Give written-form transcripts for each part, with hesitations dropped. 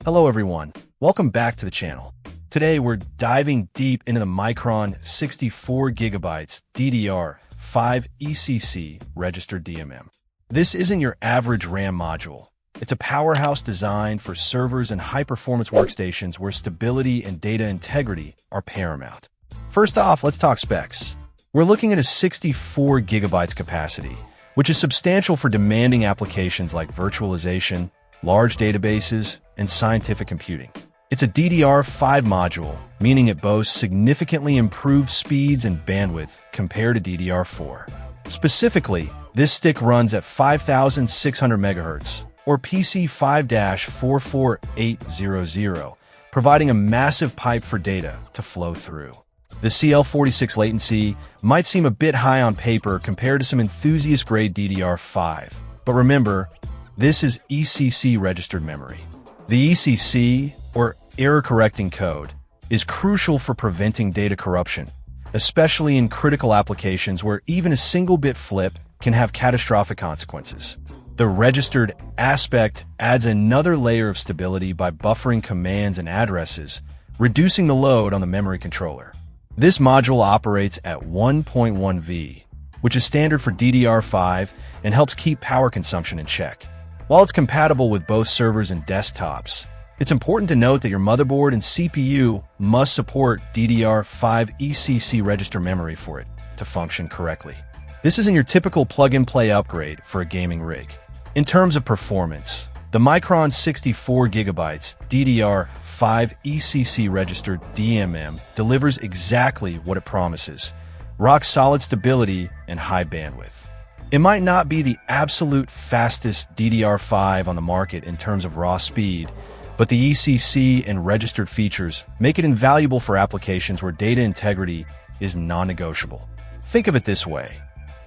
Hello everyone, welcome back to the channel. Today we're diving deep into the Micron 64GB DDR5 ECC registered DMM. This isn't your average RAM module. It's a powerhouse designed for servers and high-performance workstations where stability and data integrity are paramount. First off, let's talk specs. We're looking at a 64GB capacity, which is substantial for demanding applications like virtualization, large databases, and scientific computing. It's a DDR5 module, meaning it boasts significantly improved speeds and bandwidth compared to DDR4. Specifically, this stick runs at 5,600 MHz, or PC 5-44800, providing a massive pipe for data to flow through. The CL46 latency might seem a bit high on paper compared to some enthusiast-grade DDR5, but remember, this is ECC registered memory. The ECC, or error-correcting code, is crucial for preventing data corruption, especially in critical applications where even a single bit flip can have catastrophic consequences. The registered aspect adds another layer of stability by buffering commands and addresses, reducing the load on the memory controller. This module operates at 1.1 V, which is standard for DDR5 and helps keep power consumption in check. While it's compatible with both servers and desktops, it's important to note that your motherboard and CPU must support DDR5 ECC register memory for it to function correctly. This isn't your typical plug-and-play upgrade for a gaming rig. In terms of performance, the Micron 64GB DDR5 ECC registered DMM delivers exactly what it promises: rock-solid stability and high bandwidth. It might not be the absolute fastest DDR5 on the market in terms of raw speed, but the ECC and registered features make it invaluable for applications where data integrity is non-negotiable. Think of it this way.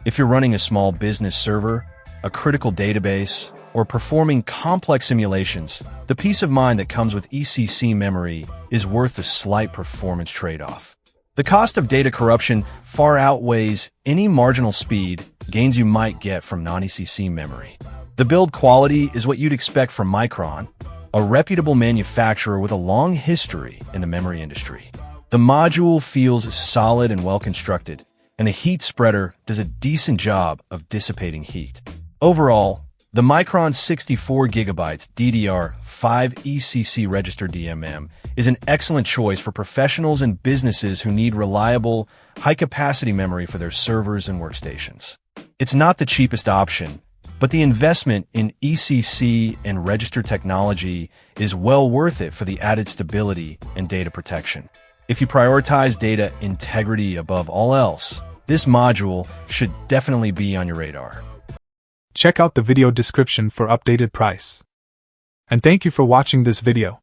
If you're running a small business server, a critical database, or performing complex simulations, the peace of mind that comes with ECC memory is worth the slight performance trade-off. The cost of data corruption far outweighs any marginal speed gains you might get from non-ECC memory. The build quality is what you'd expect from Micron, a reputable manufacturer with a long history in the memory industry. The module feels solid and well-constructed, and the heat spreader does a decent job of dissipating heat. Overall, the Micron 64GB DDR5 ECC registered DMM is an excellent choice for professionals and businesses who need reliable, high-capacity memory for their servers and workstations. It's not the cheapest option, but the investment in ECC and registered technology is well worth it for the added stability and data protection. If you prioritize data integrity above all else, this module should definitely be on your radar. Check out the video description for updated price. And thank you for watching this video.